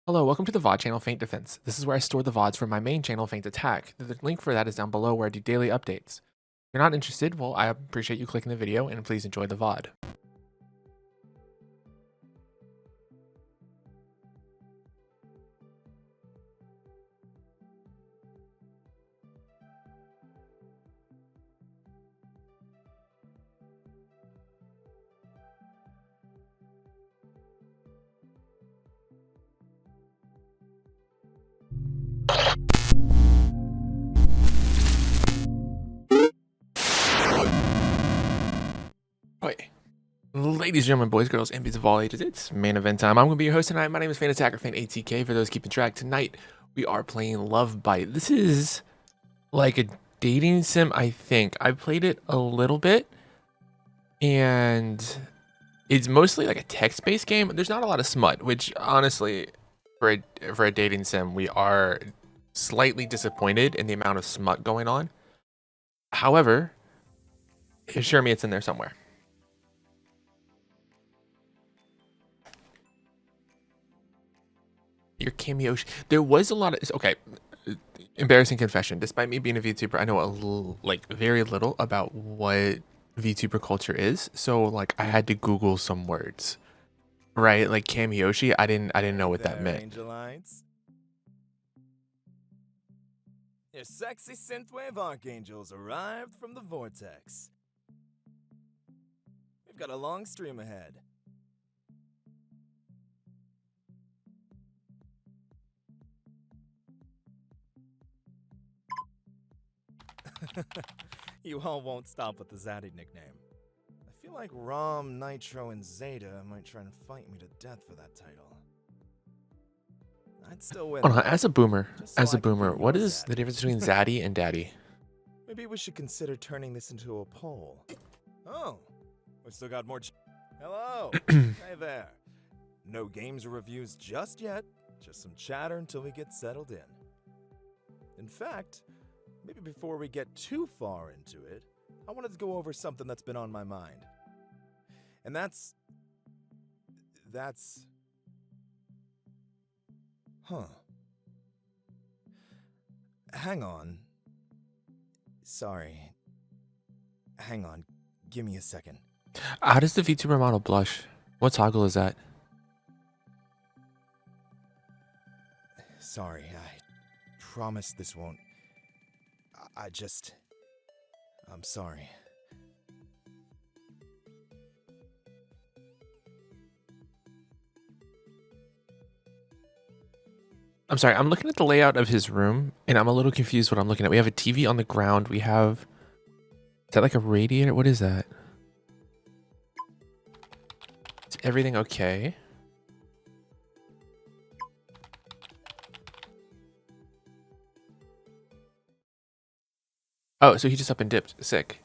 Hello, welcome to the VOD channel Faint Defense. This is where I store the VODs for my main channel Faint Attack. The link for that is down below where I do daily updates. If you're not interested, well, I appreciate you clicking the video and please enjoy the VOD. Okay. Ladies, gentlemen, boys, girls, and bees of all ages, it's main event time. I'm going to be your host tonight. My name is Faint Attacker, Faint ATK. For those keeping track, tonight we are playing Love Bite. This is like a dating sim, I think. I played it a little bit, and it's mostly like a text-based game. There's not a lot of smut, which honestly, for a dating sim, we are slightly disappointed in the amount of smut going on. However, assure me it's in there somewhere. Your cameo. There was a lot of okay. Embarrassing confession. Despite me being a VTuber, I know very little about what VTuber culture is. So like, I had to Google some words, right? Like Kamiyoshi. I didn't know what that meant. Angelites. Your sexy synthwave archangels arrived from the vortex. We've got a long stream ahead. You all won't stop with the Zaddy nickname. I feel like Rom, Nitro, and Zeta might try and fight me to death for that title. I'd still win. Hold on, as a boomer, can what be is Zaddy. the difference between Zaddy and Daddy? Maybe we should consider turning this into a poll. Oh, we still got more. Hello. Hey there. No games or reviews just yet. Just some chatter until we get settled in. In fact, maybe before we get too far into it, I wanted to go over something that's been on my mind. And that's... Huh. Hang on. Sorry. Hang on. Give me a second. How does the VTuber model blush? What toggle is that? Sorry, I promise this won't... I'm sorry. I'm sorry, I'm looking at the layout of his room, and I'm a little confused what I'm looking at. We have a TV on the ground. We have... Is that like a radiator? What is that? Is everything okay? Oh, so he just up and dipped. Sick.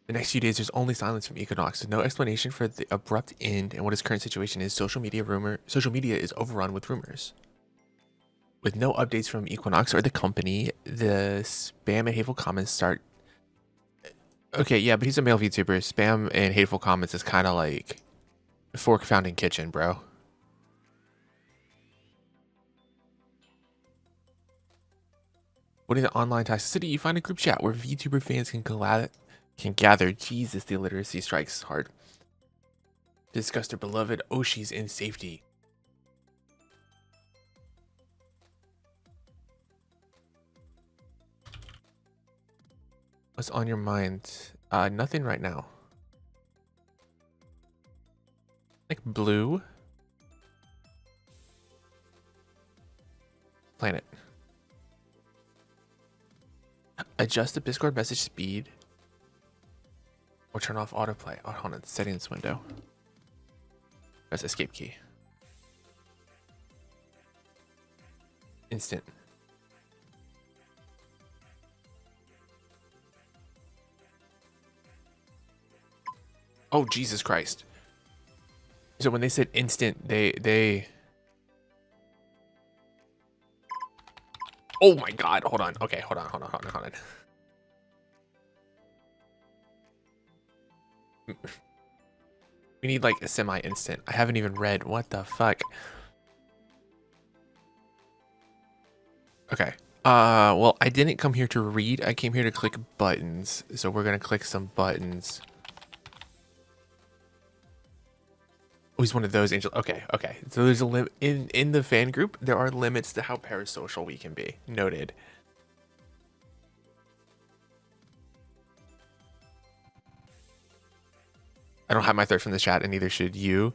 The next few days, there's only silence from Equinox. There's no explanation for the abrupt end and what his current situation is. Social media is overrun with rumors. With no updates from Equinox or the company, the spam and hateful comments start. Okay, yeah, but he's a male VTuber. Spam and hateful comments is kind of like fork found in kitchen, bro. What in the online toxicity? You find a group chat where VTuber fans can gather. Jesus, the illiteracy strikes hard. Discuss their beloved Oshis in safety. What's on your mind? Nothing right now. Like blue. Planet. Adjust the Discord message speed. Or turn off autoplay. Oh, hold on, settings window. Press escape key. Instant. Oh, Jesus Christ. So when they said instant, they... Oh my God, hold on. Okay, hold on. We need like a semi-instant. I haven't even read. What the fuck? Okay. Well, I didn't come here to read. I came here to click buttons. So we're gonna click some buttons. Oh, he's one of those angels. Okay, okay. So there's a limit in the fan group. There are limits to how parasocial we can be. Noted. I don't have my third from the chat, and neither should you.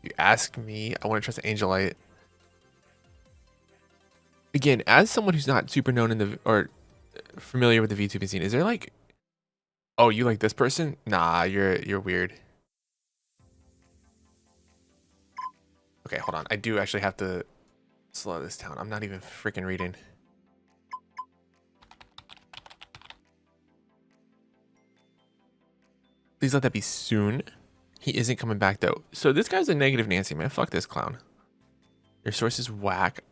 You ask me. I want to trust Angelite. Again, as someone who's not super known in the or familiar with the VTubing scene, is there like, oh, you like this person? Nah, you're weird. Okay, hold on. I do actually have to slow this down. I'm not even freaking reading. Please let that be soon. He isn't coming back though. So this guy's a negative Nancy, man. Fuck this clown. Your source is whack.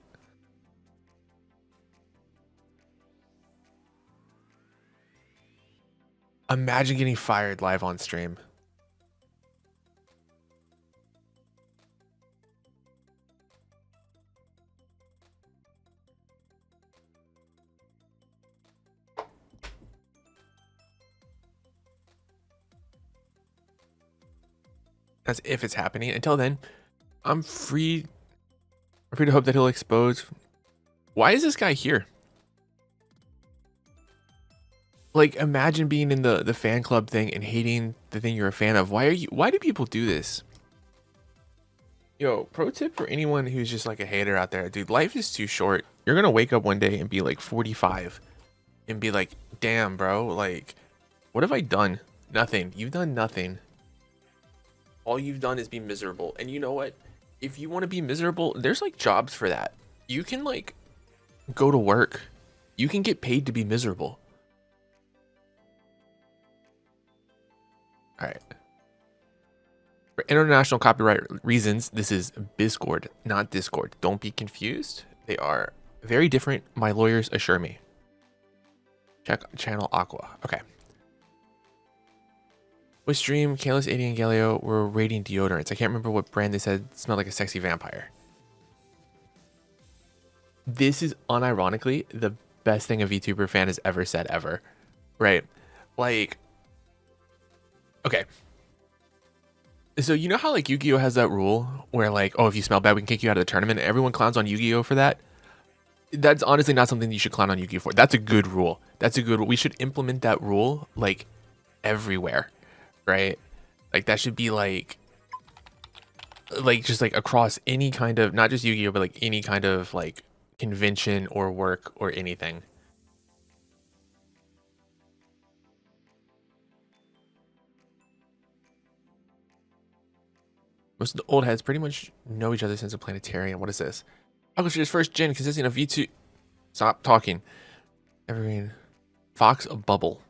Imagine getting fired live on stream. As if it's happening. Until then, I'm free to hope that he'll expose. Why is this guy here? Like, imagine being in the fan club thing and hating the thing you're a fan of. Why do people do this? Yo, pro tip for anyone who's just like a hater out there, dude, life is too short. You're gonna wake up one day and be like 45 and be like, damn, bro, like, what have I done? Nothing. You've done nothing. All you've done is be miserable. And you know what? If you want to be miserable, there's like jobs for that. You can like go to work. You can get paid to be miserable. All right. For international copyright reasons, this is Discord, not Discord. Don't be confused. They are very different. My lawyers assure me. Check channel Aqua. Okay. With stream, Kalis, 80, and Galileo were rating deodorants. I can't remember what brand they said smelled like a sexy vampire. This is unironically the best thing a VTuber fan has ever said ever. Right? Like, okay. So you know how like Yu-Gi-Oh has that rule where like, oh, if you smell bad, we can kick you out of the tournament. Everyone clowns on Yu-Gi-Oh for that. That's honestly not something you should clown on Yu-Gi-Oh for. That's a good rule. That's a good rule. We should implement that rule like everywhere, right? Like that should be like just like across any kind of, not just Yu-Gi-Oh, but like any kind of like convention or work or anything. Most of the old heads pretty much know each other since the planetarium. What is this? Publisher's first gen consisting of V2. Stop talking. Evergreen. Fox Bubble.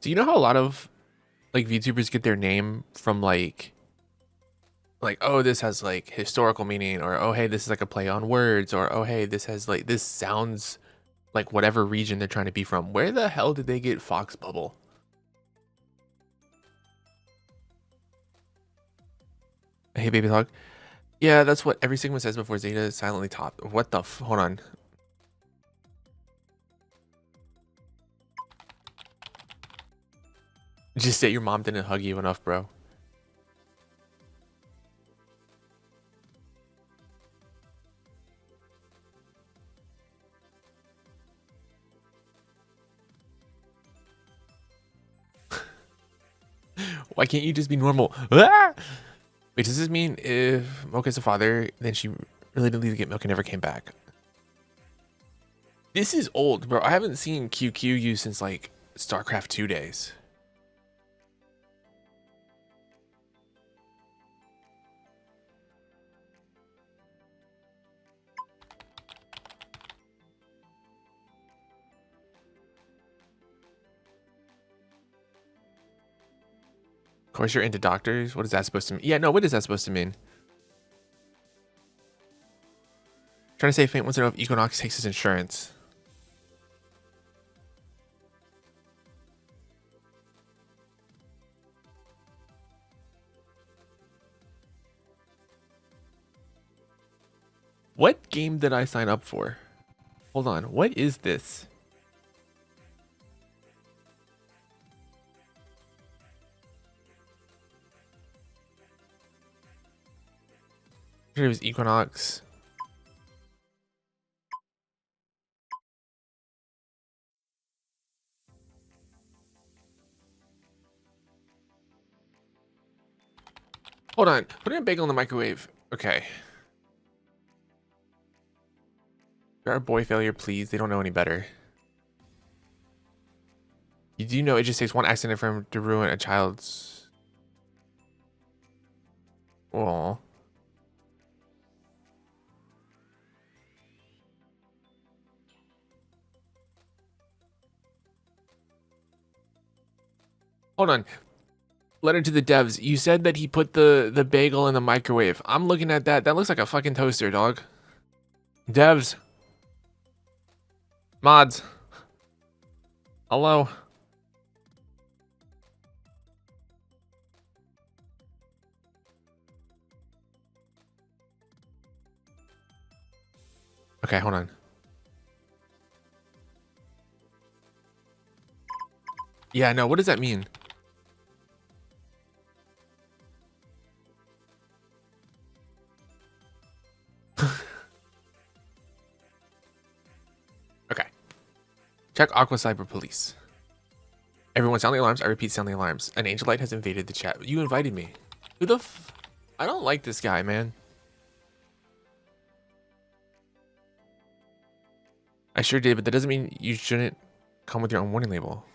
Do you know how a lot of like VTubers get their name from like oh, this has like historical meaning, or oh hey, this is like a play on words, or oh hey, this has like, this sounds like whatever region they're trying to be from. Where the hell did they get Fox Bubble? Hey baby dog. Yeah, that's what every Sigma says before Zeta is silently top. What the hold on. Just say your mom didn't hug you enough, bro. Why can't you just be normal? Ah! Wait, does this mean if Mocha's a father, then she really did leave to get milk and never came back? This is old, bro. I haven't seen QQ used since like StarCraft 2 days. Of course you're into doctors. What is that supposed to mean? Yeah, no, what is that supposed to mean? Trying to say Faint wants to know if Equinox takes his insurance. What game did I sign up for? Hold on. What is this? It was Equinox. Hold on. Putting a bagel in the microwave. Okay. Our boy failure, please. They don't know any better. You do know it just takes one accident for him to ruin a child's. Aw. Hold on. Letter to the devs. You said that he put the bagel in the microwave. I'm looking at that. That looks like a fucking toaster, dog. Devs. Mods. Hello. Okay, hold on. Yeah, no, what does that mean? Okay. Check Aqua Cyber Police. Everyone sound the alarms. I repeat, sound the alarms. An angel light has invaded the chat. You invited me. Who the f... I don't like this guy, man. I sure did, but that doesn't mean you shouldn't come with your own warning label.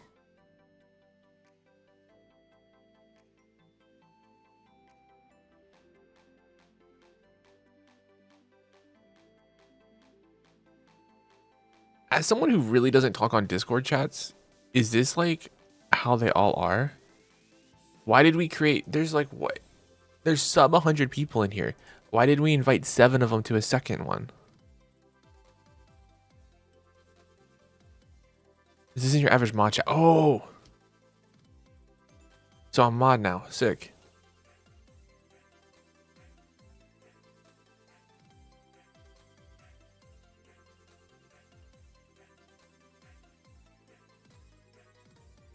As someone who really doesn't talk on Discord chats, is this like how they all are? Why did we create... There's like what? There's sub 100 people in here. Why did we invite 7 of them to a second one? This isn't your average mod chat. Oh! So I'm mod now. Sick.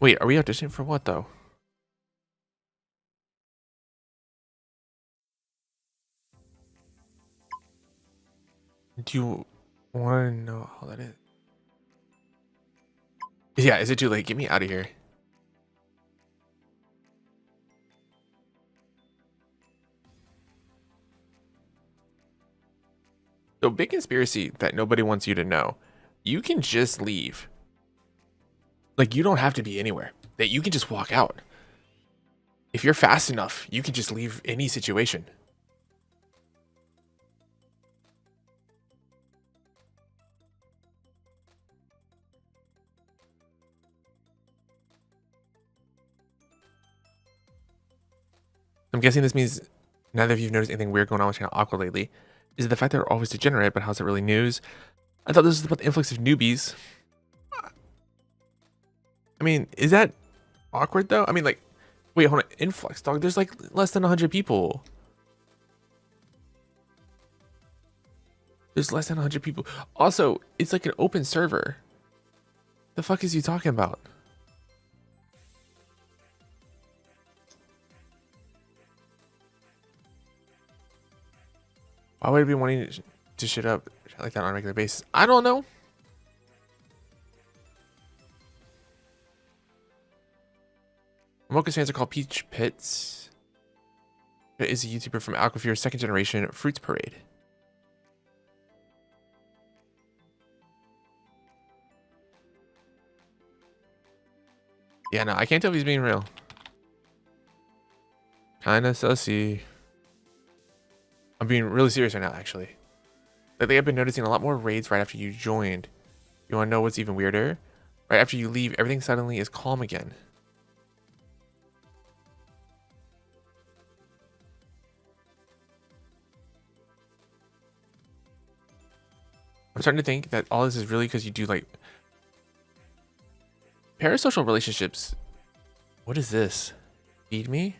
Wait, are we auditioning for what though? Do you want to know how that is? Yeah, is it too late? Get me out of here. So big conspiracy that nobody wants you to know. You can just leave. Like, you don't have to be anywhere. That you can just walk out. If you're fast enough, you can just leave any situation. I'm guessing this means neither of you have noticed anything weird going on with Channel Aqua lately. Is it the fact that they're always degenerate, but how's it really news? I thought this was about the influx of newbies. I mean, is that awkward though? I mean, like, wait, hold on. Influx, dog. There's like less than 100 people. There's less than 100 people. Also, it's like an open server. The fuck is you talking about? Why would I be wanting to shit up like that on a regular basis? I don't know. Mocha's fans are called Peach Pits. It is a YouTuber from Aquafear's second generation Fruits Parade. Yeah, no, I can't tell if he's being real. Kinda sussy. I'm being really serious right now, actually. Lately, I've been noticing a lot more raids right after you joined. You wanna know what's even weirder? Right after you leave, everything suddenly is calm again. I'm starting to think that all this is really because you do like parasocial relationships. What is this? Feed me?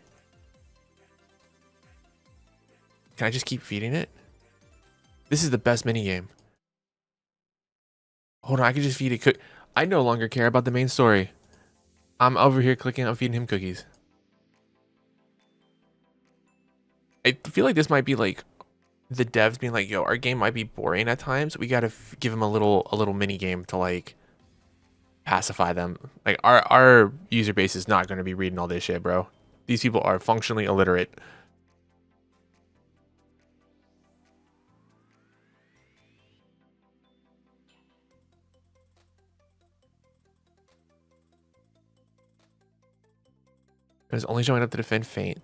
Can I just keep feeding it? This is the best minigame. Hold on, I can just feed it cook. I no longer care about the main story. I'm over here clicking on feeding him cookies. I feel like this might be like the devs being like, yo, our game might be boring at times. We gotta give him a little mini game to like pacify them. Like our user base is not gonna be reading all this shit, bro. These people are functionally illiterate. It's only showing up to defend faint.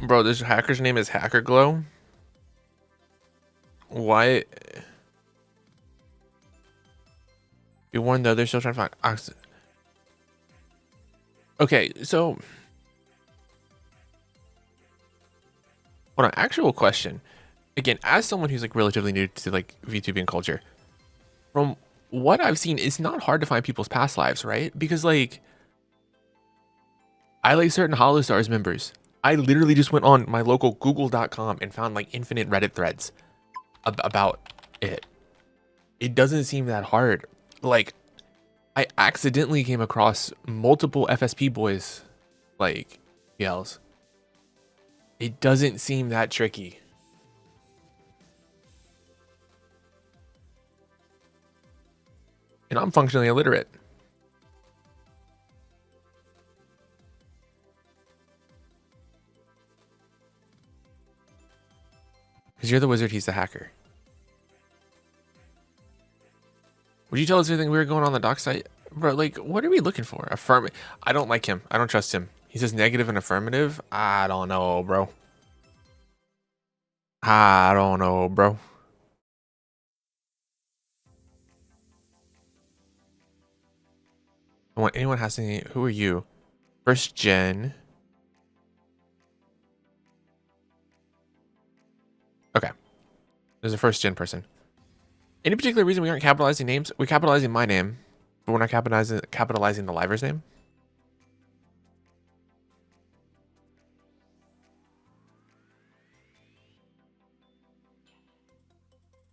Bro, this hacker's name is Hacker Glow. Why? You warned though, they're still trying to find oxygen. Okay, so hold on, actual question. Again, as someone who's like relatively new to like VTubing culture, from what I've seen, it's not hard to find people's past lives, right? Because like I like certain Hollow Stars members. I literally just went on my local google.com and found like infinite Reddit threads about it. It doesn't seem that hard. Like I accidentally came across multiple FSP boys like yells. It doesn't seem that tricky. And I'm functionally illiterate. Because you're the wizard, he's the hacker. Would you tell us anything weird going on the doc site? Bro, like, what are we looking for? I don't like him. I don't trust him. He says negative and affirmative. I don't know, bro. I don't know, bro. I want anyone has any. Who are you? First gen. Okay. There's a first gen person. Any particular reason we aren't capitalizing names? We're capitalizing my name, but we're not capitalizing the liver's name.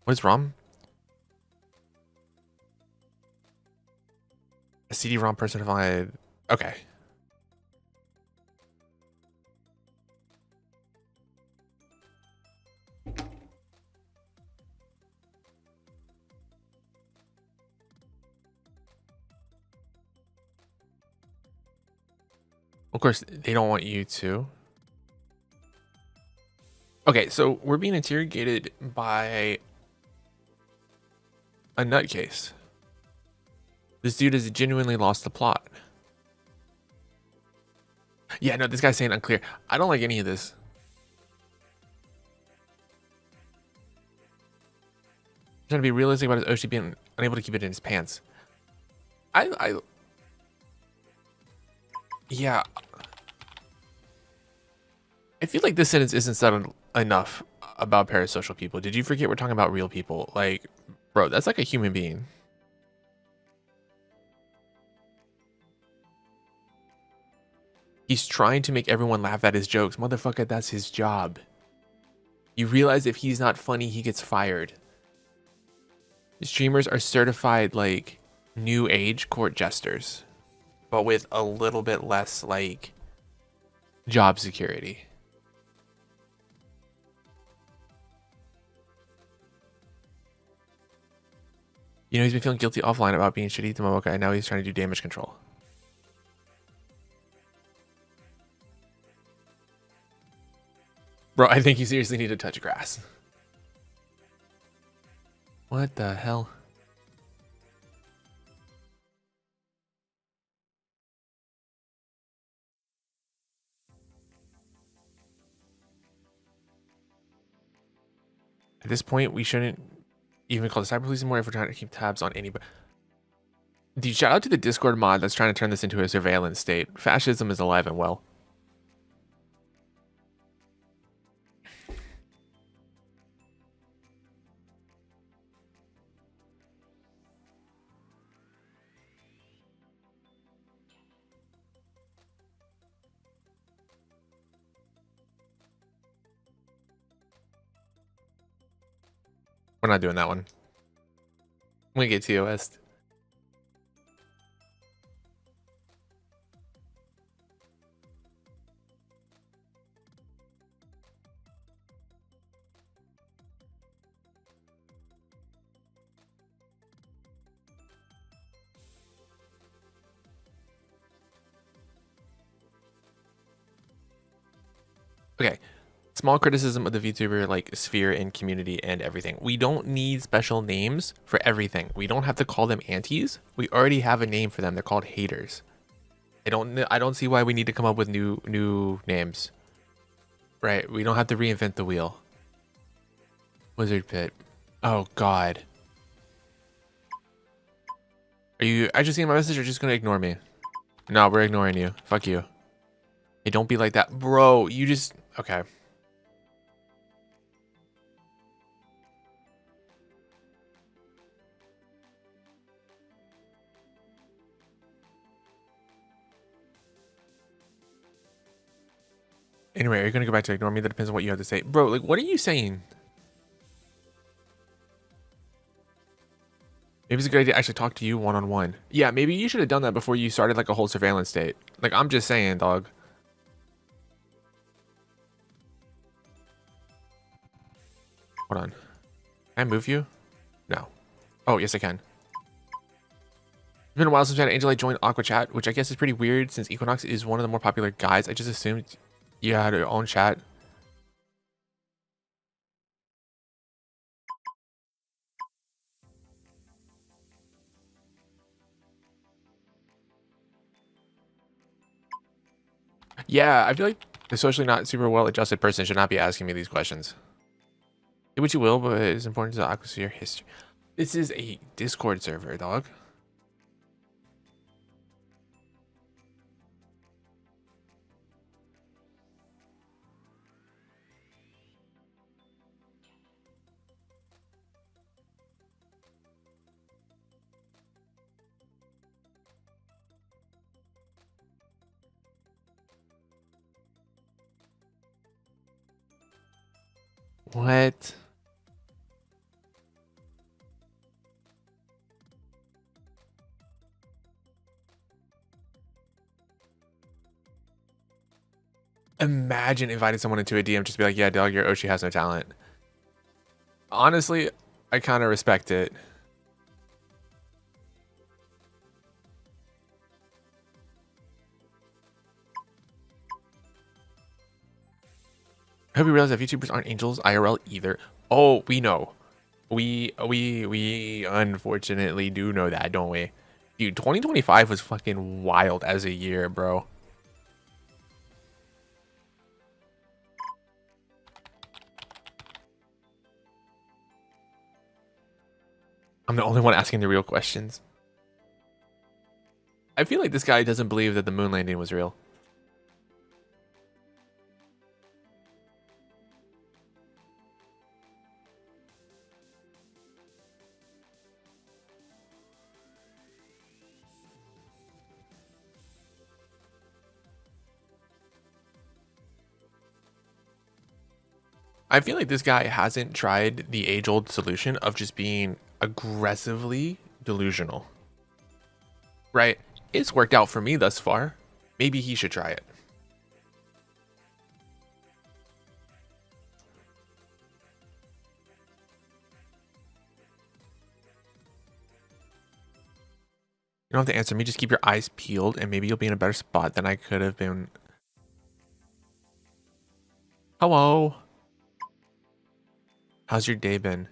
What is ROM? A CD-ROM personified. Okay. Of course, they don't want you to. Okay, so we're being interrogated by a nutcase. This dude has genuinely lost the plot. Yeah, no, this guy's saying unclear. I don't like any of this. Trying to be realistic about his Oshi being unable to keep it in his pants. Yeah. I feel like this sentence isn't said enough about parasocial people. Did you forget we're talking about real people? Like, bro, that's like a human being. He's trying to make everyone laugh at his jokes. Motherfucker, that's his job. You realize if he's not funny, he gets fired. Streamers are certified like new age court jesters, but with a little bit less like job security. You know, he's been feeling guilty offline about being shitty to Momoka, and now he's trying to do damage control. Bro, I think you seriously need to touch grass. What the hell? At this point, we shouldn't even call the CyberLeyzi more if we're trying to keep tabs on anybody. Dude, shout out to the Discord mod that's trying to turn this into a surveillance state. Fascism is alive and well. We're not doing that one. I'm gonna get TOS. Okay. Small criticism of the VTuber like sphere and community and everything. We don't need special names for everything. We don't have to call them antis. We already have a name for them. They're called haters. I don't see why we need to come up with new names. Right. We don't have to reinvent the wheel. Wizard Pit. Oh god. Are you actually seeing my message or just gonna ignore me? No, we're ignoring you. Fuck you. Hey, don't be like that. Bro, you just okay. Anyway, are you gonna go back to ignore me? That depends on what you have to say. Bro, like what are you saying? Maybe it's a good idea to actually talk to you one-on-one. Yeah, maybe you should have done that before you started like a whole surveillance state. Like I'm just saying, dog. Hold on. Can I move you? No. Oh, yes I can. It's been a while since we had Angel join Aqua Chat, which I guess is pretty weird since Equinox is one of the more popular guys. I just assumed you had your own chat. Yeah, I feel like the socially not super well adjusted person should not be asking me these questions. Do what you will, but it's important to the Aquasphere history. This is a Discord server, dog. What? Imagine inviting someone into a DM just be like, yeah, dog, your Oshi has no talent. Honestly, I kind of respect it. I hope you realize that VTubers aren't angels IRL either. Oh, we know. We unfortunately do know that, don't we? Dude, 2025 was fucking wild as a year, bro. I'm the only one asking the real questions. I feel like this guy doesn't believe that the moon landing was real. I feel like this guy hasn't tried the age-old solution of just being aggressively delusional. Right? It's worked out for me thus far. Maybe he should try it. You don't have to answer me. Just keep your eyes peeled and maybe you'll be in a better spot than I could have been. Hello. How's your day been?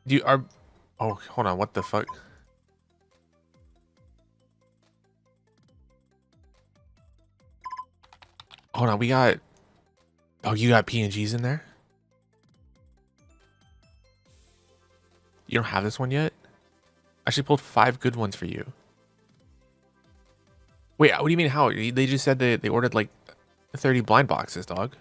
Do you are? Oh, hold on. What the fuck? Hold on. We got. Oh, you got PNGs in there. You don't have this one yet. I actually pulled 5 good ones for you. Wait, what do you mean? How? They just said they ordered like 30 blind boxes, dog.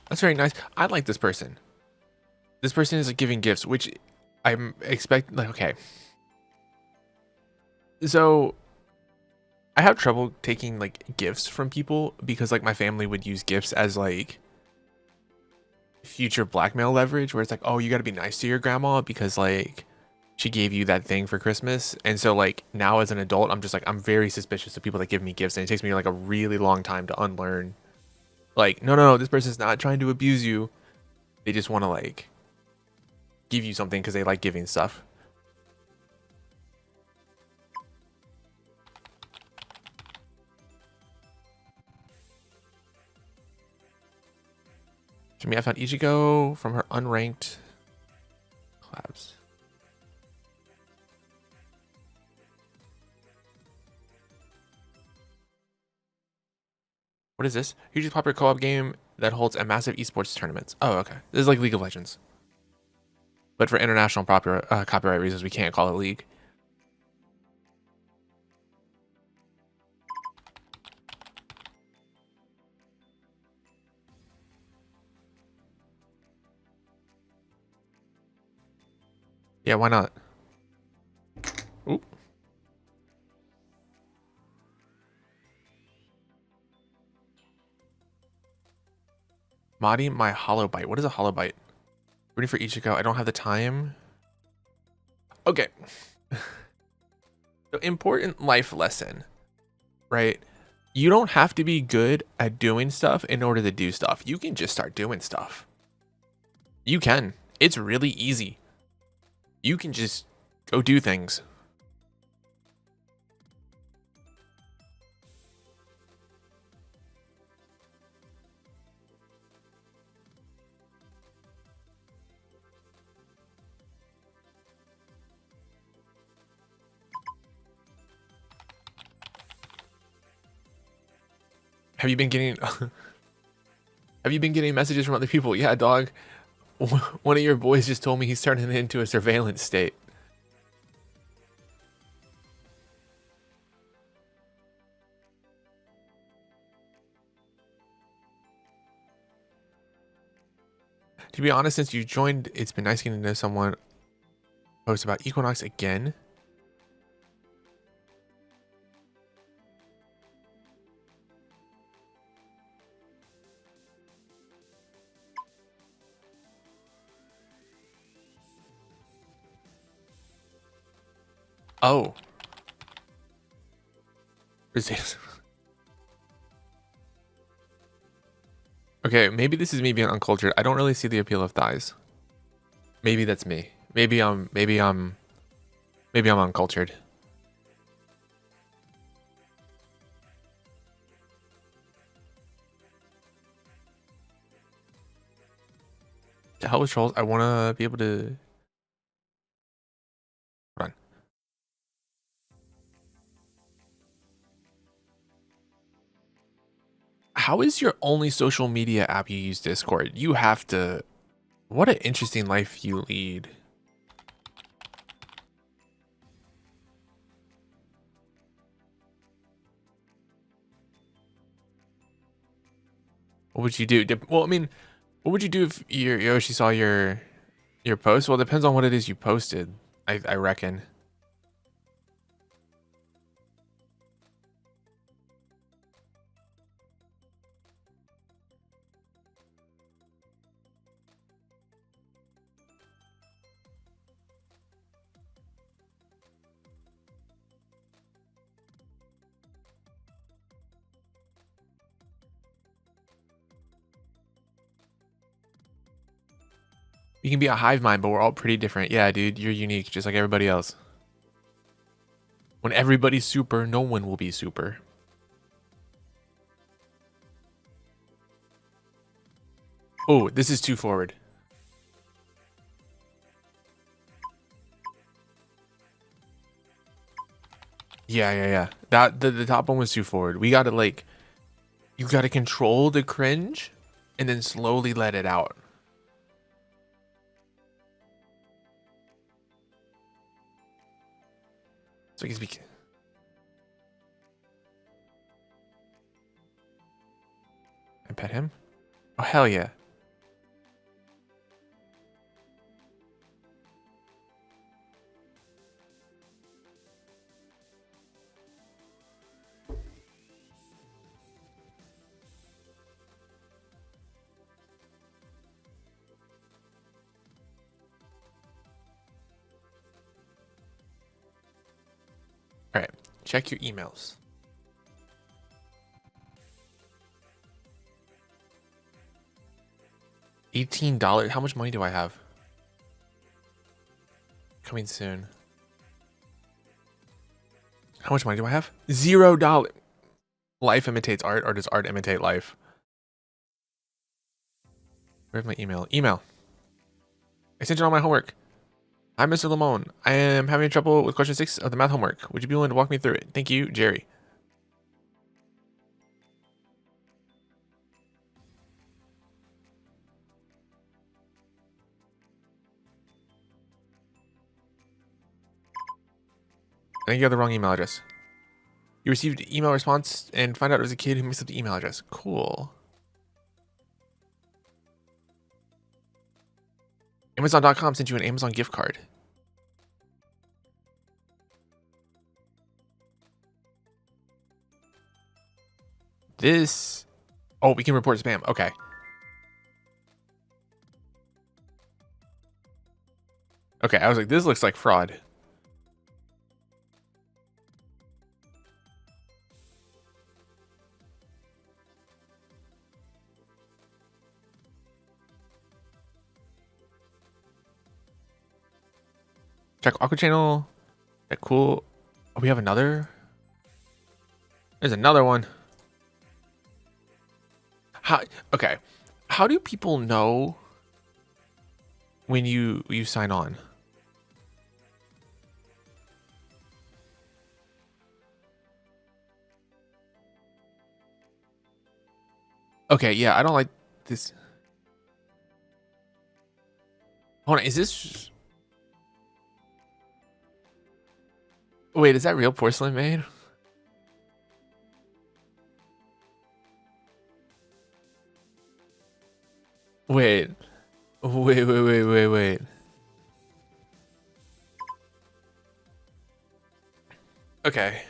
That's very nice. I like this person. This person is like giving gifts, which I'm expecting. Like, okay. So I have trouble taking like gifts from people because like my family would use gifts as like future blackmail leverage, where it's like, oh, you got to be nice to your grandma because like she gave you that thing for Christmas. And so like now as an adult, I'm just like, I'm very suspicious of people that give me gifts, and it takes me like a really long time to unlearn. Like, no, this person's not trying to abuse you. They just want to like give you something because they like giving stuff. Jimmy, I found Ichigo from her unranked collabs. What is this? Hugely popular co-op game that holds a massive esports tournaments. Oh, okay. This is like League of Legends. But for international copyright reasons, we can't call it League. Yeah, why not? Oop. Modding my hollow bite. What is a hollow bite? Rooting for Ichigo. I don't have the time. Okay. So important life lesson, right? You don't have to be good at doing stuff in order to do stuff. You can just start doing stuff. You can. It's really easy. You can just go do things. Have you been getting have you been getting messages from other people? Yeah, dog. One of your boys just told me he's turning it into a surveillance state. To be honest, since you joined, it's been nice getting to know someone. Post about Equinox again. Oh. Okay, maybe this is me being uncultured. I don't really see the appeal of thighs. Maybe that's me. Maybe I'm uncultured. To hell with trolls. I want to be able to. Hold on. How is your only social media app you use Discord? You have to. What an interesting life you lead. What would you do? Well, I mean, what would you do if your Yoshi saw your post? Well, it depends on what it is you posted. I reckon. We can be a hive mind, but we're all pretty different. Yeah, dude, you're unique, just like everybody else. When everybody's super, no one will be super. Oh, this is too forward. Yeah. That the top one was too forward. We gotta like, you gotta control the cringe, and then slowly let it out. So I guess we can. I pet him. Oh hell yeah. All right, check your emails. $18. How much money do I have? Coming soon. How much money do I have? $0. Life imitates art, or does art imitate life? Where's my email? Email. I sent you all my homework. Hi, Mr. Lamone. I am having trouble with question 6 of the math homework. Would you be willing to walk me through it? Thank you, Jerry. I think you have the wrong email address. You received an email response and find out it was a kid who mixed up the email address. Cool. Amazon.com sent you an Amazon gift card. This... Oh, we can report spam. Okay. Okay, I was like, this looks like fraud. Check Aqua Channel. That cool. Oh, we have another. There's another one. How? Okay. How do people know when you sign on? Okay, yeah, I don't like this. Hold on, is this? Wait, is that real porcelain made? Wait. Wait. Okay.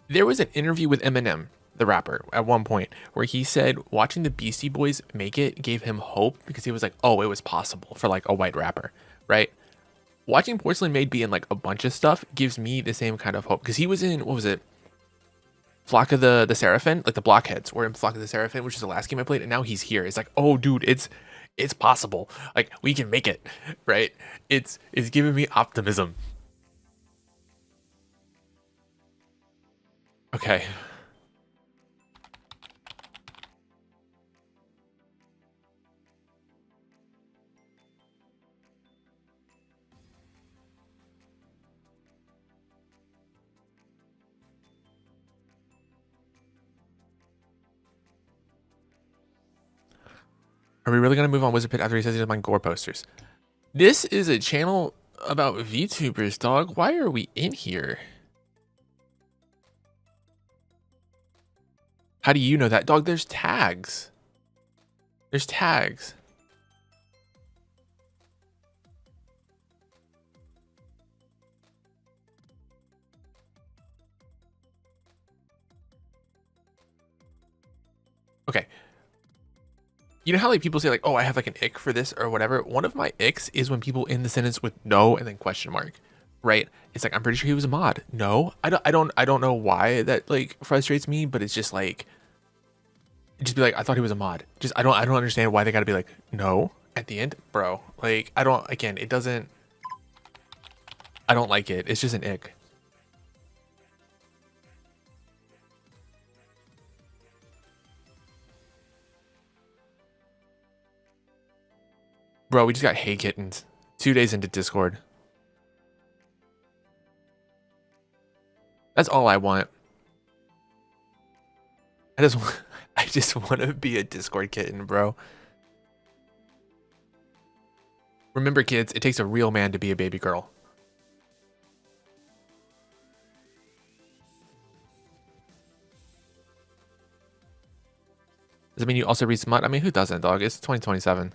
There was an interview with Eminem, the rapper, at one point where he said watching the Beastie Boys make it gave him hope because he was like, oh, it was possible for like a white rapper, right? Watching Porcelain Maid be in like a bunch of stuff gives me the same kind of hope because he was in, what was it? Flock of the Seraphim, like the Blockheads were in Flock of the Seraphim, which is the last game I played, and now he's here. It's like, oh, dude, it's possible. Like we can make it, right? It's giving me optimism. Okay. Are we really gonna move on Wizard Pit after he says he doesn't mind gore posters? This is a channel about VTubers, dog. Why are we in here? How do you know that? Dog, there's tags. There's tags. Okay. You know how like people say like, oh, I have like an ick for this or whatever? One of my icks is when people end the sentence with no and then question mark, right? It's like, I'm pretty sure he was a mod. No, I don't know why that like frustrates me, but it's just like, just be like, I thought he was a mod. Just I don't understand why they got to be like no at the end, bro. Like I don't. Again, it doesn't. I don't like it. It's just an ick. Bro, we just got Hey Kittens 2 days into Discord. That's all I want. I just want to be a Discord kitten, bro. Remember, kids, it takes a real man to be a baby girl. Does it mean you also read smut? I mean, who doesn't, dog? It's 2027.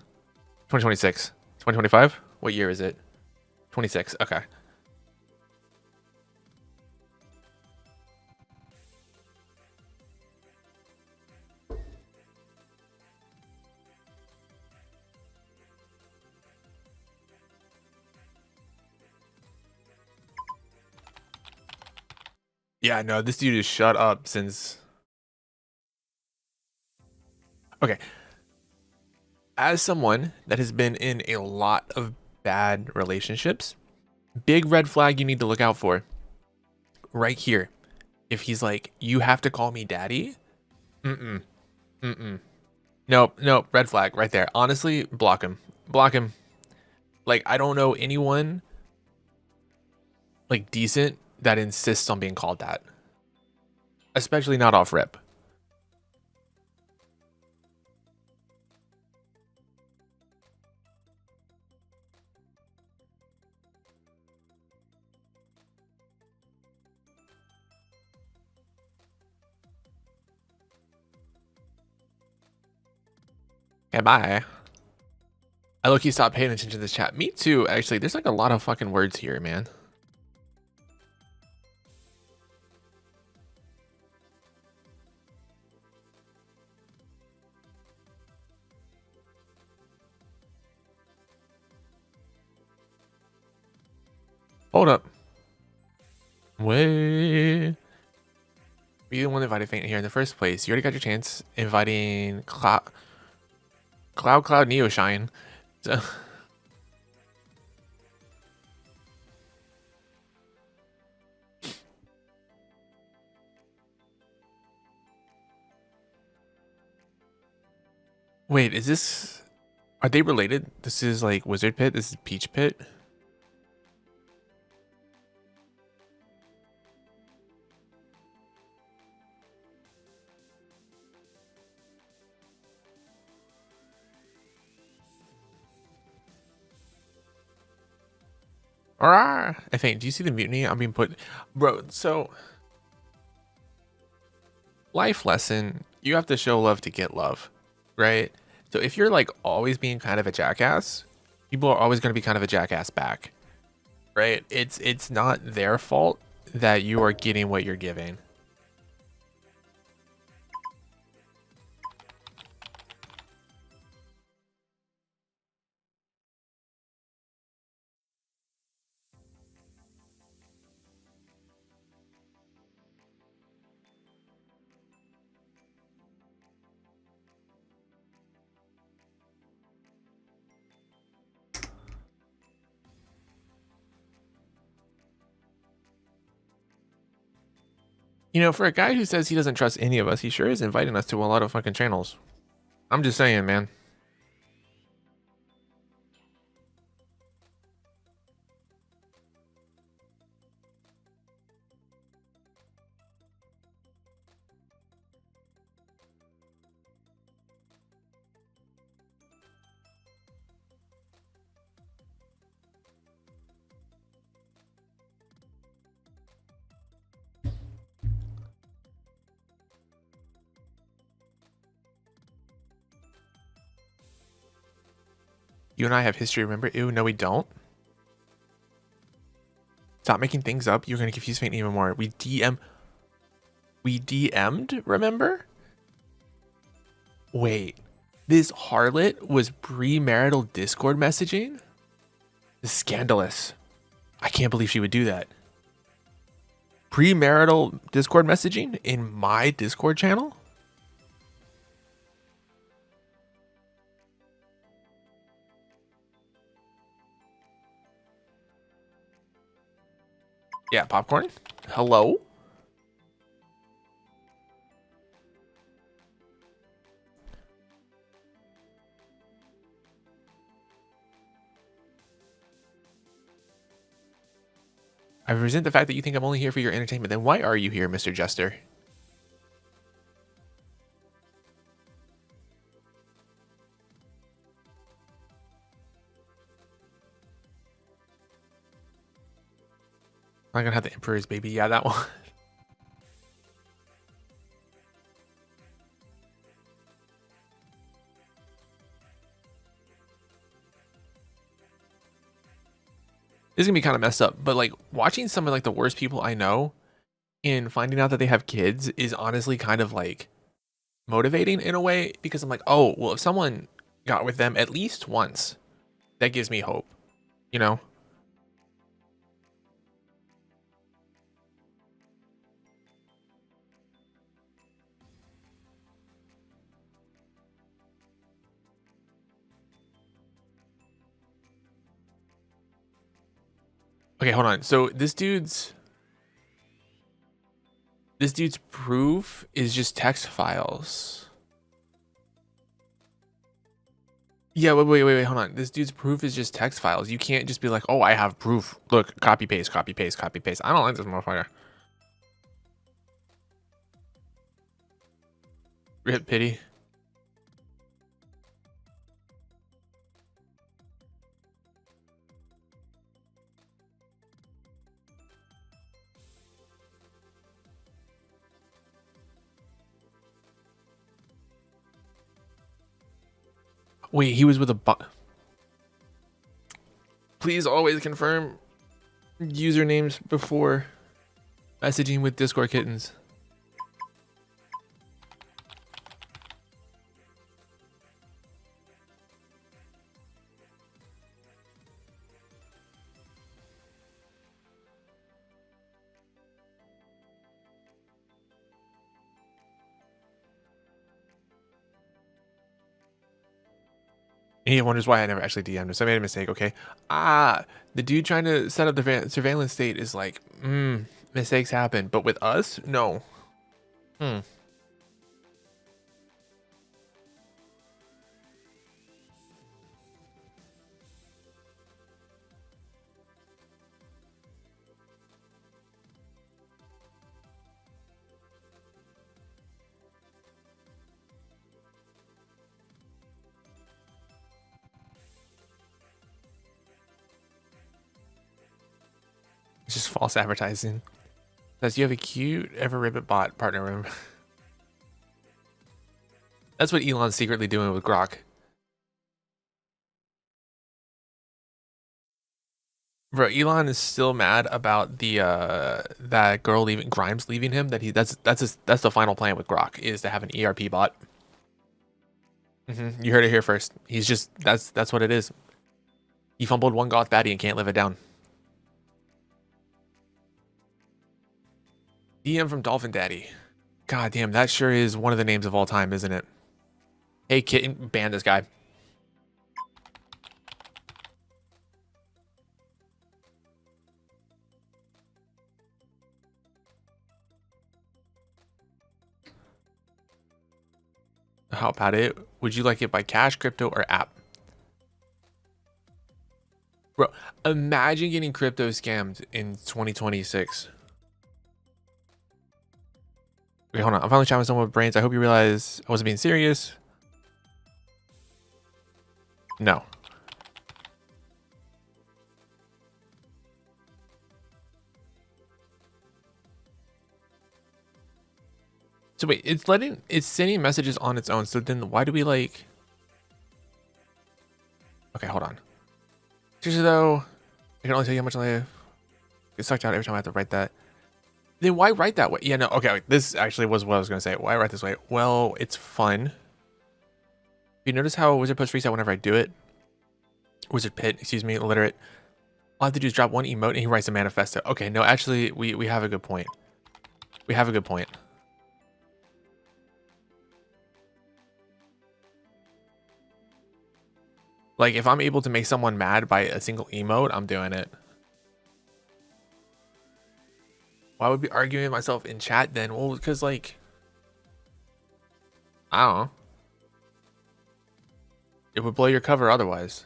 2026. 2025? What year is it? 26. Okay. Yeah, no, this dude is shut up since... Okay. As someone that has been in a lot of bad relationships, big red flag you need to look out for. Right here. If he's like, you have to call me daddy. Nope, red flag right there. Honestly, block him. Block him. Like, I don't know anyone like decent that insists on being called that. Especially not off rip. Okay, bye. I low-key stopped paying attention to this chat. Me too, actually. There's like a lot of fucking words here, man. Hold up. Wait. Were you the one that invited Faint here in the first place? You already got your chance inviting Cloud Neoshine. So wait, is this... Are they related? This is like Wizard Pit. This is Peach Pit. Alright. I think. Do you see the mutiny? I'm being put... Bro, so... Life lesson. You have to show love to get love. Right? So if you're like always being kind of a jackass, people are always going to be kind of a jackass back. Right? It's not their fault that you are getting what you're giving. You know, for a guy who says he doesn't trust any of us, he sure is inviting us to a lot of fucking channels. I'm just saying, man. You and I have history, remember? Ew, no we don't. Stop making things up. You're going to confuse Faint even more. We DM'd, remember? Wait. This harlot was premarital Discord messaging? This is scandalous. I can't believe she would do that. Premarital Discord messaging in my Discord channel? Yeah, popcorn. Hello. I resent the fact that you think I'm only here for your entertainment. Then why are you here, Mr. Jester? I'm gonna have the Emperor's baby. Yeah, that one. This is gonna be kind of messed up, but like watching some of like the worst people I know and finding out that they have kids is honestly kind of like motivating in a way, because I'm like, oh, well, if someone got with them at least once, that gives me hope, you know? Okay, hold on. So this dude's proof is just text files. Yeah, wait, hold on. This dude's proof is just text files. You can't just be like, oh, I have proof. Look, copy paste, copy paste, copy paste. I don't like this motherfucker. Rip pity. Wait, he was with a bot. Please always confirm usernames before messaging with Discord kittens. He wonders why I never actually DM'd him. So I made a mistake, okay? The dude trying to set up the surveillance state is like, mistakes happen. But with us, no. It's just false advertising. Says you have a cute ever ribbit bot partner room. That's what Elon's secretly doing with Grok. Bro, Elon is still mad about the that girl leaving, Grimes leaving him. That's the final plan with Grok, is to have an ERP bot. You heard it here first. He's just that's what it is. He fumbled one goth baddie and can't live it down. DM from Dolphin Daddy. God damn, that sure is one of the names of all time, isn't it? Hey kitten, ban this guy. How about it? Would you like it by cash, crypto, or app? Bro, imagine getting crypto scammed in 2026. Wait, hold on. I'm finally chatting with someone with brains. I hope you realize I wasn't being serious. No. So wait, it's sending messages on its own. So then why do we like... Okay, hold on. Seriously though, I can only tell you how much I get sucked out every time I have to write that. Then why write that way? Yeah, no, okay, this actually was what I was going to say. Why write this way? Well, it's fun. You notice how Wizard puts reset whenever I do it? Wizard Pit, excuse me, illiterate. All I have to do is drop one emote and he writes a manifesto. Okay, no, actually, we have a good point. We have a good point. Like, if I'm able to make someone mad by a single emote, I'm doing it. Why would I be arguing with myself in chat then? Well, because like, I don't know. It would blow your cover otherwise.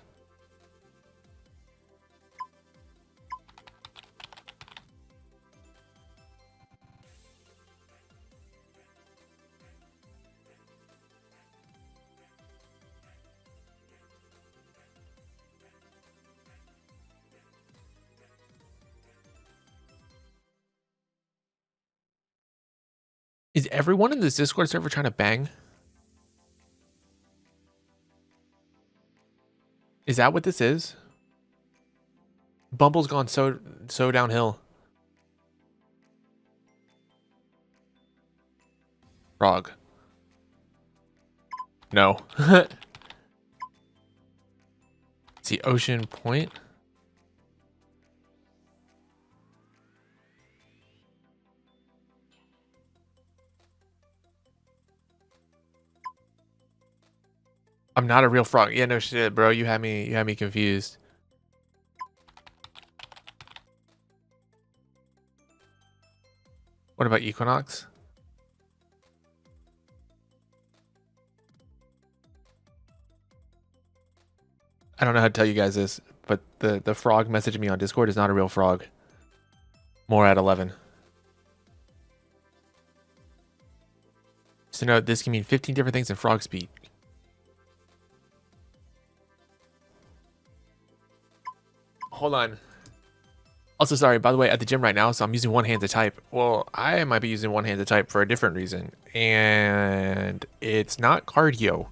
Is everyone in this Discord server trying to bang? Is that what this is? Bumble's gone so downhill. Frog. No. See, Ocean Point. I'm not a real frog. Yeah, no shit, bro. You had me confused. What about Equinox? I don't know how to tell you guys this, but the frog messaging me on Discord is not a real frog. More at 11. So no, this can mean 15 different things in frog speak. Hold on. Also, sorry, by the way, at the gym right now, so I'm using one hand to type. Well, I might be using one hand to type for a different reason. And it's not cardio.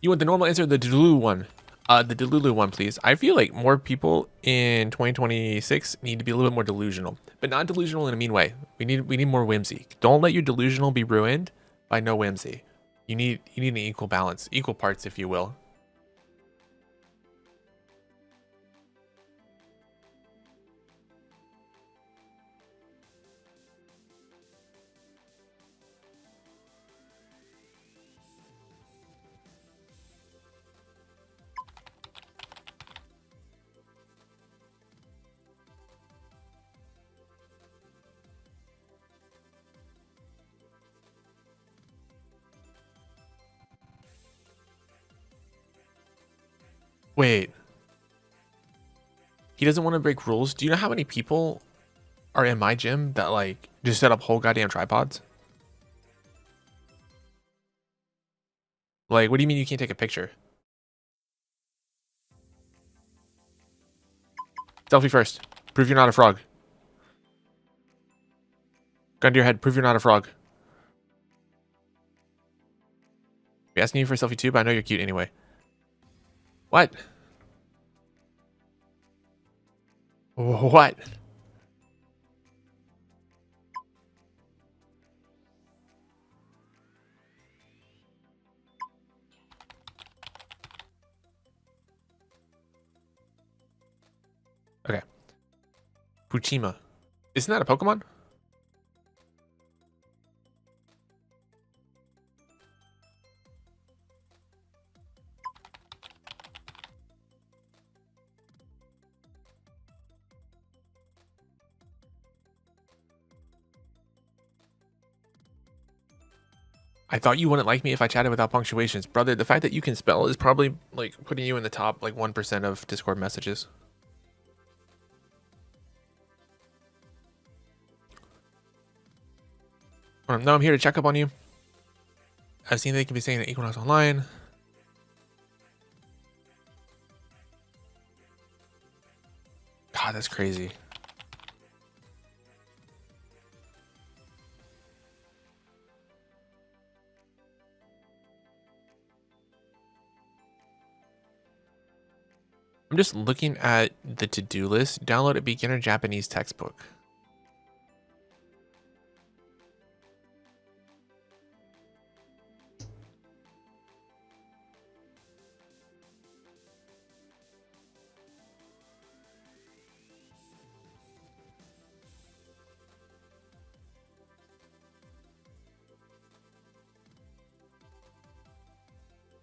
You want the normal answer or the Delulu one? The Delulu one, please. I feel like more people in 2026 need to be a little bit more delusional. But not delusional in a mean way. We need more whimsy. Don't let your delusional be ruined by no whimsy. You need an equal balance. Equal parts, if you will. Wait. He doesn't want to break rules. Do you know how many people are in my gym that like just set up whole goddamn tripods? Like, what do you mean you can't take a picture? Selfie first. Prove you're not a frog. Gun to your head. Prove you're not a frog. I'm asking you for a selfie too, but I know you're cute anyway. What? What? Okay. Puchima. Isn't that a Pokemon? I thought you wouldn't like me if I chatted without punctuations. Brother, the fact that you can spell is probably like putting you in the top like 1% of Discord messages. No, I'm here to check up on you. I've seen they can be saying that Equinox Online. God, that's crazy. I'm just looking at the to-do list. Download a beginner Japanese textbook.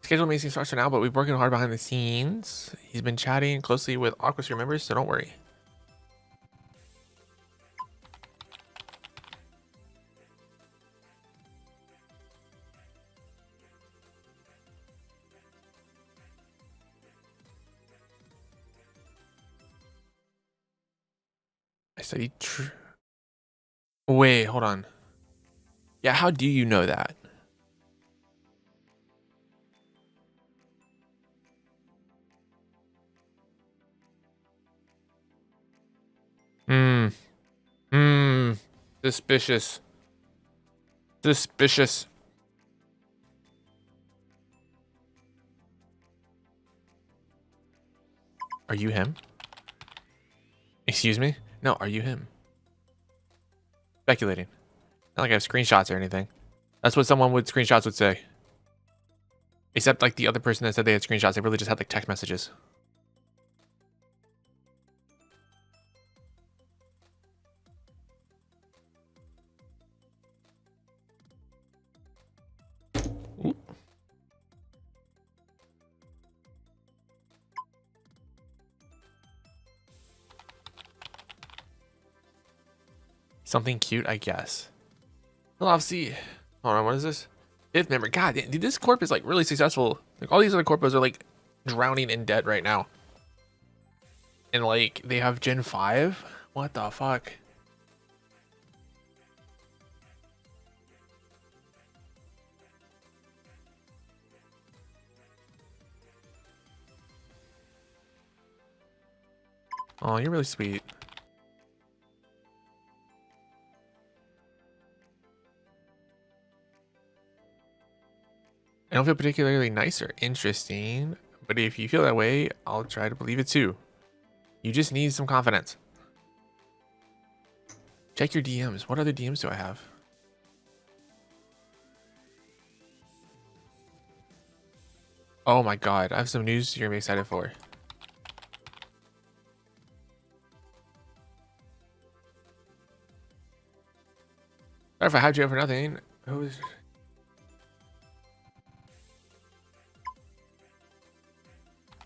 Schedule amazing starts for now, but we're working hard behind the scenes. He's been chatting closely with Aquasphere members, so don't worry. I studied. Wait, hold on. Yeah, how do you know that? Hmm. Hmm. Suspicious. Suspicious. Are you him? Excuse me? No, are you him? Speculating. Not like I have screenshots or anything. That's what someone with screenshots would say. Except like the other person that said they had screenshots, they really just had like text messages. Ooh. Something cute, I guess. Well, obviously, hold on, what is this? Fifth member. God, dude, this corp is like really successful. Like all these other corpos are like drowning in debt right now. And like they have Gen 5? What the fuck? Oh, you're really sweet. I don't feel particularly nice or interesting, but if you feel that way, I'll try to believe it too. You just need some confidence. Check your DMs. What other DMs do I have? Oh my god, I have some news you're gonna be excited for. Sorry if I hyped you up for nothing. Who's...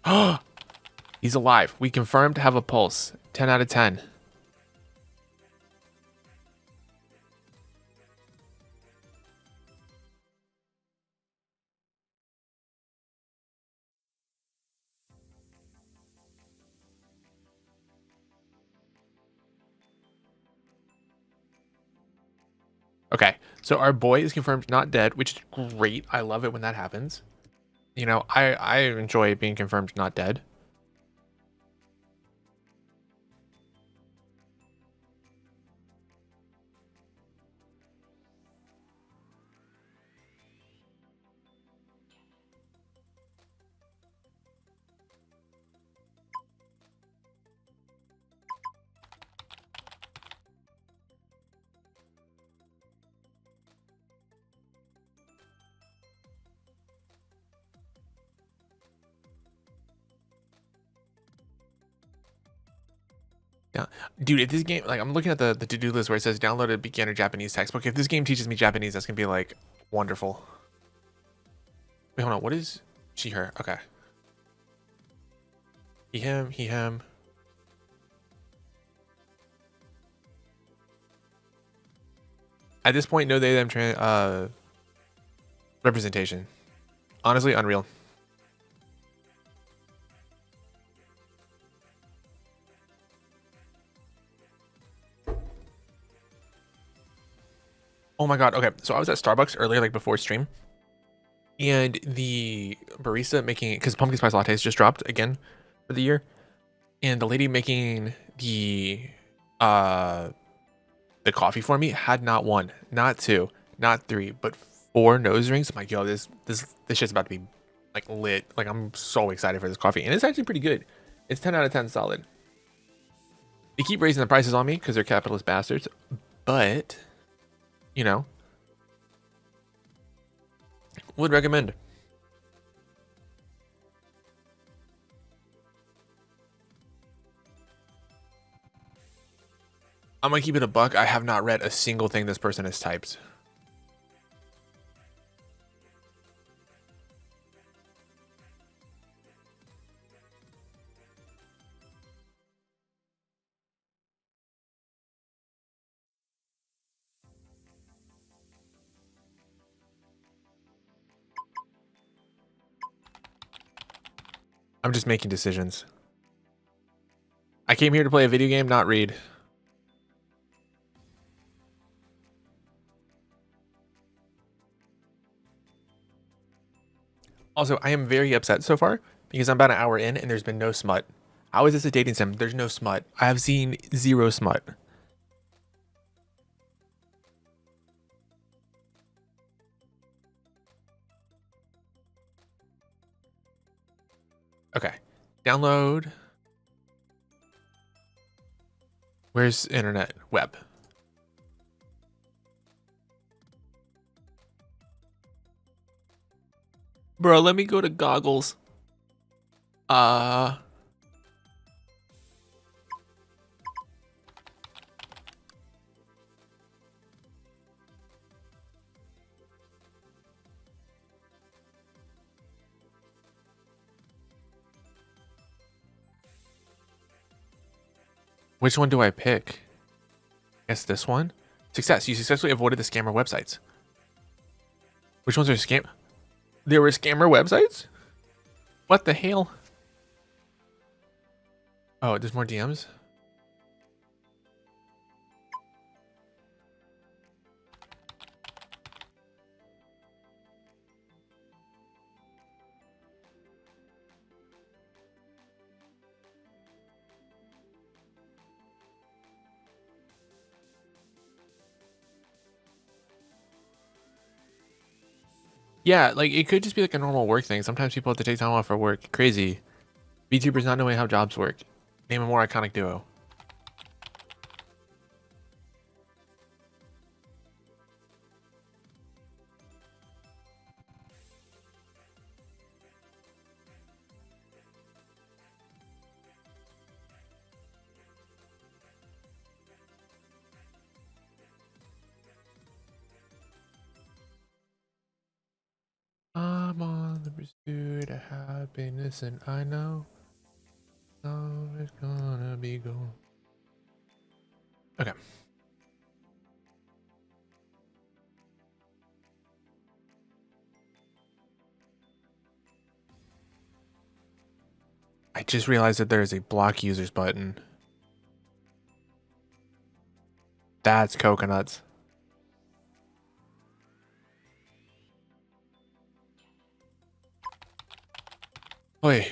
Oh, he's alive. We confirmed to have a pulse. 10 out of 10. Okay, so our boy is confirmed not dead, which is great. I love it when that happens. You know, I enjoy being confirmed not dead. Yeah, dude, if this game, like, I'm looking at the to-do list where it says download a beginner Japanese textbook. If this game teaches me Japanese, that's gonna be like wonderful. Wait, hold on. What is she, her? Okay. He, him, he, him. At this point, no they, them representation. Honestly, unreal. Oh my god. Okay, so I was at Starbucks earlier, like before stream, and the barista making, because pumpkin spice lattes just dropped again for the year, and the lady making uh the coffee for me had not one, not two, not three, but four nose rings. I'm like, yo, this shit's about to be like lit. Like, I'm so excited for this coffee, and it's actually pretty good. It's 10 out of 10 solid. They keep raising the prices on me because they're capitalist bastards, but you know, would recommend. I'm gonna keep it a buck. I have not read a single thing this person has typed. I'm just making decisions. I came here to play a video game, not read. Also, I am very upset so far because I'm about an hour in and there's been no smut. How is this a dating sim? There's no smut. I have seen zero smut. Okay. Download. Where's internet? Web. Bro, let me go to goggles. Which one do I pick? I guess this one. Success. You successfully avoided the scammer websites. Which ones are scam? There were scammer websites? What the hell? Oh, there's more DMs? Yeah, like it could just be like a normal work thing. Sometimes people have to take time off for work. Crazy. VTubers not knowing how jobs work. Name a more iconic duo. I'm on the pursuit of happiness and I know it's gonna be good. Okay. I just realized that there is a block users button. That's coconuts. Oi.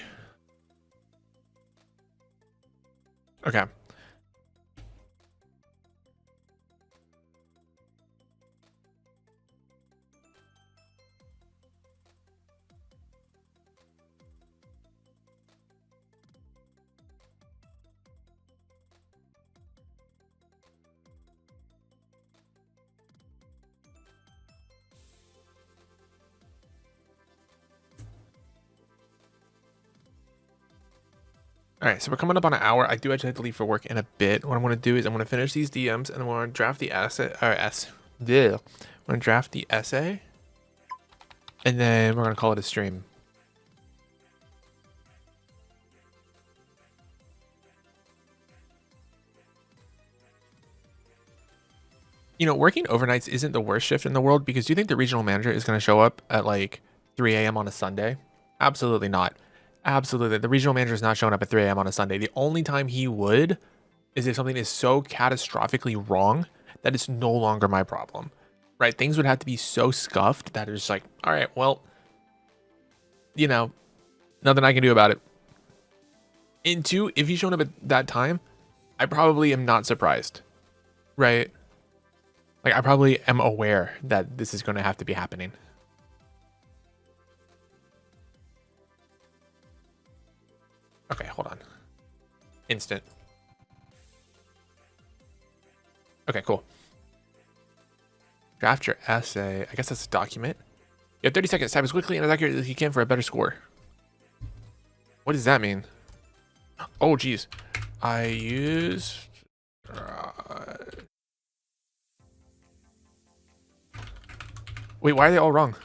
Okay. All right, so we're coming up on an hour. I do actually have to leave for work in a bit. What I'm going to do is I'm going to finish these DMs and I'm going to draft the asset or I'm going to draft the essay and then we're going to call it a stream. You know, working overnights isn't the worst shift in the world because do you think the regional manager is going to show up at like 3 a.m. on a Sunday? Absolutely not. Absolutely. The regional manager is not showing up at 3 a.m. on a Sunday. The only time he would is if something is so catastrophically wrong that it's no longer my problem, right? Things would have to be so scuffed that it's like, all right, well, you know, nothing I can do about it. And two, if he's shown up at that time, I probably am not surprised, right? Like I probably am aware that this is going to have to be happening. Okay, hold on. Instant. Okay, cool. Draft your essay. I guess that's a document. You have 30 seconds. Type as quickly and as accurately as you can for a better score. What does that mean? Oh, geez. I used... Wait, why are they all wrong?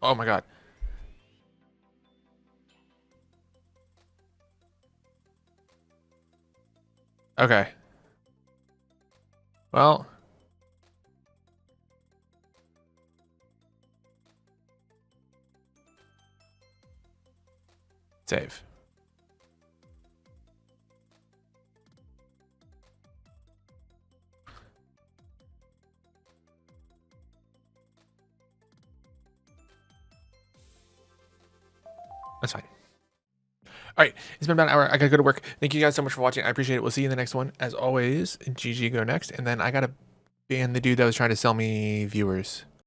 Oh my god. Okay. Well, Save. That's fine. All right, it's been about an hour. I gotta go to work. Thank you guys so much for watching. I appreciate it. We'll see you in the next one. As always, GG go next. And then I gotta ban the dude that was trying to sell me viewers.